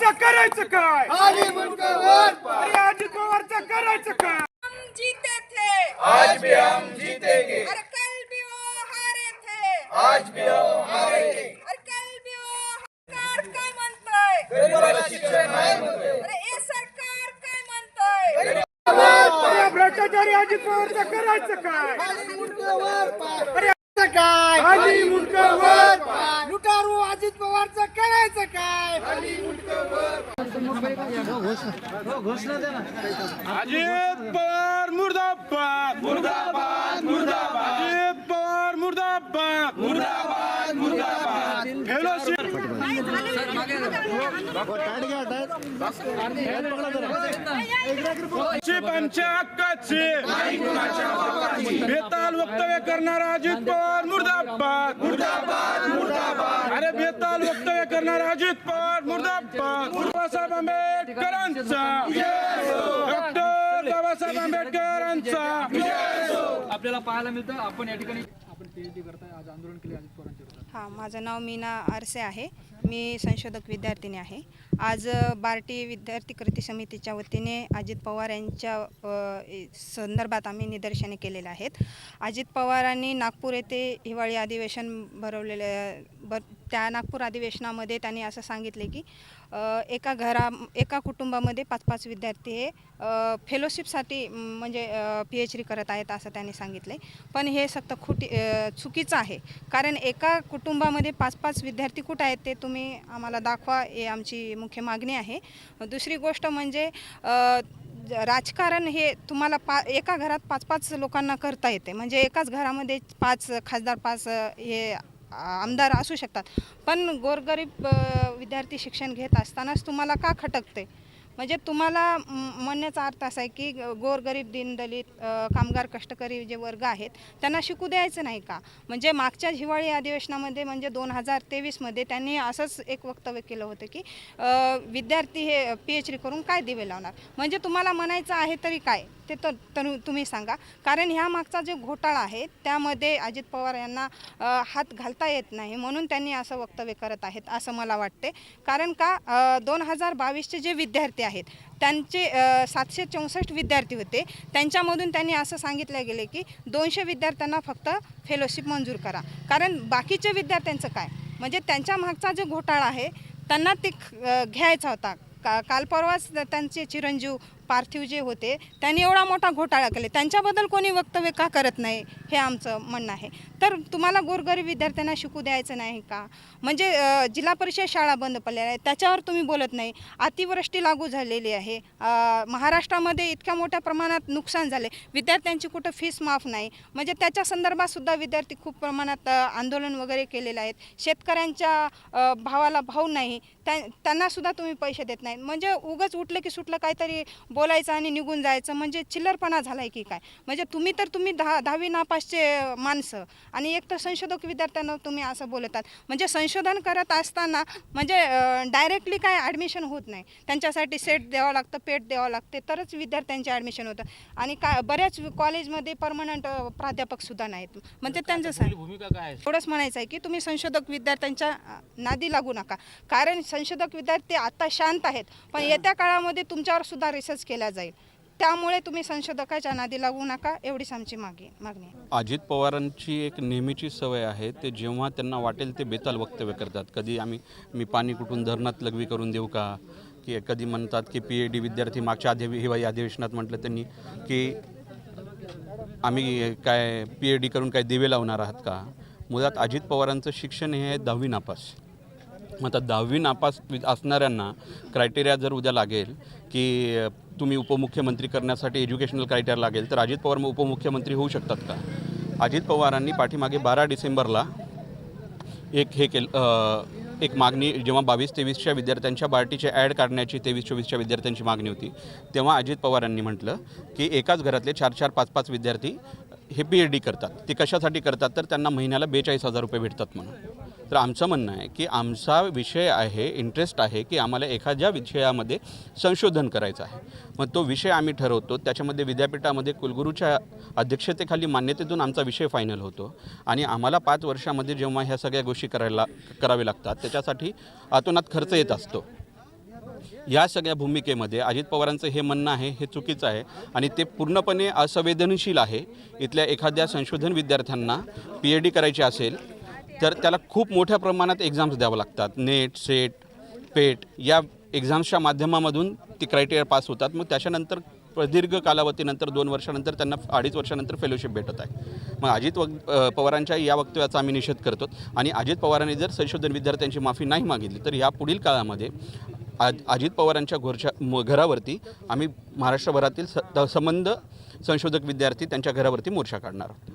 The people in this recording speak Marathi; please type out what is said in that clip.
पवारांचं करायचं काय? खाली मुंडके वर पाय. अरे अजित पवारचं करायचं काय? हम जीते थे, आज भी हम जीतेंगे, और कल भी वो हारे थे, आज भी हम हारेंगे. और कल भी वो सरकार काय म्हणतोय, गरिबाला शिक्षण नाही म्हणतोय. अरे हे सरकार काय म्हणतोय, अरे भ्रष्टाचारी अजित पवारचं करायचं काय? खाली मुंडके वर पाय. अरे काय खाली मुंडके वर पाय. लुटारू अजित पवारचं करायचं काय? खाली मुंडके वर अजित पवार मुर्दाबाद मुर्दाबाद मुर्दाबाद अजित पवार मुर्दाबाद मुर्दाबाद मुर्दाबाद. फेलोशिप आमच्या हक्काचे बेताल वक्तव्य करणारा अजित पवार मुर्दाबाद मुर्दाबाद मुर्दाबाद. अरे बेताल वक्तव्य करणारा अजित पवार मुर्दाबाद बाबासाहेब आंबेडकरांचा डॉक्टर बाबासाहेब आंबेडकरांचा आपल्याला पाहायला मिळतं. आपण या ठिकाणी आपण पीएचडी करताय, आज आंदोलन केले अजित पवारांच्या विरोधात. हां, माझं नाव मीना आरसे आहे. मी संशोधक विद्यार्थिनी आहे. आज बार्टी विद्यार्थी कृती समितीच्या वतीने अजित पवार यांच्या संदर्भात आम्ही निदर्शने केलेले आहेत. अजित पवारांनी नागपूर येथे हिवाळी अधिवेशन भरवलेलं त्या नागपूर अधिवेशनामध्ये त्यांनी असं सांगितले की एका कुटुंबामध्ये 5-5 विद्यार्थी हे फेलोशिपसाठी म्हणजे PhD करत आहेत असं त्यांनी सांगितले. पण हे सक्त चुकीचं आहे. कारण एका कुटुंबामध्ये 5-5 विद्यार्थी कुठं आहेत ते तुम्ही आम्हाला दाखवा, हे आमची मुख्य मागणी आहे. दुसरी गोष्ट म्हणजे राजकारण हे तुम्हाला एका घरात 5-5 लोकांना करता येते. म्हणजे एकाच घरामध्ये 5 खासदार 5 हे आमदार असू शकतात. पण गोरगरीब विद्यार्थी शिक्षण घेत असतानाच तुम्हाला का खटकते? म्हणजे तुम्हाला म्हणण्याचा अर्थ असा आहे की गोरगरीब दीनदलित कामगार कष्टकरी जे वर्ग आहेत त्यांना शिकू द्यायचं नाही का? म्हणजे मागच्या हिवाळी अधिवेशनामध्ये म्हणजे 2023मध्ये त्यांनी असंच एक वक्तव्य केलं होतं की विद्यार्थी हे PhD करून काय दिवे लावणार? म्हणजे तुम्हाला म्हणायचं आहे तरी काय ते तर तुम्ही सांगा. कारण ह्या मागचा जो घोटाळा आहे त्यामध्ये अजित पवार यांना हात घालता येत नाही म्हणून त्यांनी असं वक्तव्य करत आहेत असं मला वाटते. कारण का 2022चे जे विद्यार्थी आहेत त्यांचे 764 विद्यार्थी होते. त्यांच्यामधून त्यांनी असं सांगितलं गेले की 200 विद्यार्थ्यांना फक्त फेलोशिप मंजूर करा. कारण बाकीचे विद्यार्थ्यांचं काय? म्हणजे त्यांच्या मागचा जो घोटाळा आहे त्यांना ते घ्यायचा होता. काल परवाच त्यांचे चिरंजीव पार्थिव जे होते त्यांनी एवढा मोठा घोटाळा केले, त्यांच्याबद्दल कोणी वक्तव्य का करत नाही हे आमचं म्हणणं आहे. तर तुम्हाला गोरगरीब विद्यार्थ्यांना शिकू द्यायचं नाही का? म्हणजे जिल्हा परिषद शाळा बंद पडलेल्या आहेत त्याच्यावर तुम्ही बोलत नाही. अतिवृष्टी लागू झालेली आहे. महाराष्ट्रामध्ये इतक्या मोठ्या प्रमाणात नुकसान झाले, विद्यार्थ्यांची कुठं फीस माफ नाही. म्हणजे त्याच्या संदर्भात सुद्धा विद्यार्थी खूप प्रमाणात आंदोलन वगैरे केलेलं आहेत. शेतकऱ्यांच्या भावाला भाव नाही, त्यांनासुद्धा तुम्ही पैसे देत नाही. म्हणजे उगाच उठलं की सुटलं काहीतरी बोलायचं आणि निघून जायचं, म्हणजे चिल्लरपणा झाला आहे की काय? म्हणजे तुम्ही 10वी नापासचे माणसं आणि एक तर संशोधक विद्यार्थ्यांना तुम्ही असं बोलतात. म्हणजे संशोधन करत असताना म्हणजे डायरेक्टली काय ॲडमिशन होत नाही. त्यांच्यासाठी सेट द्यावं लागतं, पेट द्यावं लागते तरच विद्यार्थ्यांचे ॲडमिशन होतं. आणि बऱ्याच कॉलेजमध्ये परमनंट प्राध्यापकसुद्धा नाहीत. म्हणजे त्यांचं भूमिका काय आहे? एवढंच म्हणायचं आहे की तुम्ही संशोधक विद्यार्थ्यांच्या नादी लागू नका. कारण संशोधक विद्यार्थी आता शांत आहेत पण येत्या काळामध्ये तुमच्यावर सुद्धा रिसर्च केला जाईल. त्यामुळे तुम्ही संशोधकाच्या नादी लागू नका एवढीच आमची मागणी आहे. अजित पवारांची एक नेहमीची सवय आहे, ते जेव्हा त्यांना वाटेल ते बेताल वक्तव्य करतात. कधी मी पाणी कुठून धरणात लघवी करून देऊ का, की कधी म्हणतात की PhD विद्यार्थी मागच्या हिवाळी अधिवेशनात म्हटलं त्यांनी की आम्ही काय PhD करून काय दिवे लावणार आहात का? मुळात अजित पवारांचं शिक्षण हे आहे 10वी नापास. आता 10वी नापास असणाऱ्यांना क्रायटेरिया जर उद्या लागेल की तुम्ही उपमुख्यमंत्री करण्यासाठी एज्युकेशनल क्रायटेरिया लागेल तर अजित पवार उपमुख्यमंत्री होऊ शकतात का? अजित पवारांनी पाठीमागे 12 डिसेंबरला एक मागणी, जेव्हा 22-23च्या विद्यार्थ्यांच्या बार्टीचे ॲड काढण्याची 23-24च्या विद्यार्थ्यांची मागणी होती तेव्हा अजित पवारांनी म्हटलं की एकाच घरातले 4-4, 5-5 विद्यार्थी हे PhD करतात. ते कशासाठी करतात तर त्यांना महिन्याला 42,000 रुपये भेटतात म्हणून. तर आमचं म्हणणं आहे की आमचा विषय आहे, इंटरेस्ट आहे की आम्हाला एखाद्या विषयामध्ये संशोधन करायचं आहे. मग तो विषय आम्ही ठरवतो, त्याच्यामध्ये विद्यापीठामध्ये कुलगुरूच्या अध्यक्षतेखाली मान्यतेतून आमचा विषय फायनल होतो. आणि आम्हाला 5 वर्षामध्ये जेव्हा ह्या सगळ्या गोष्टी कराव्या लागतात त्याच्यासाठी अतोनात खर्च येत असतो. या सगळ्या भूमिकेमध्ये अजित पवारांचं हे म्हणणं आहे हे चुकीचं आहे आणि ते पूर्णपणे असंवेदनशील आहे. इथल्या एखाद्या संशोधन विद्यार्थ्यांना PhD करायची असेल तर त्याला खूप मोठ्या प्रमाणात एक्झाम्स द्यावं लागतात. नेट, सेट, पेट या एक्झाम्सच्या माध्यमामधून ती क्रायटेरिया पास होतात. मग त्याच्यानंतर प्रदीर्घ कालावधीनंतर 2 वर्षानंतर त्यांना 2.5 वर्षानंतर फेलोशिप भेटत आहे. मग अजित पवारांच्या या वक्तव्याचा आम्ही निषेध करतो आणि अजित पवारांनी जर संशोधन विद्यार्थ्यांची माफी नाही मागितली तर या पुढील काळामध्ये अजित पवारांच्या घरावरती आम्ही महाराष्ट्रभरातील संबंध संशोधक विद्यार्थी त्यांच्या घरावरती मोर्चा काढणार आहोत.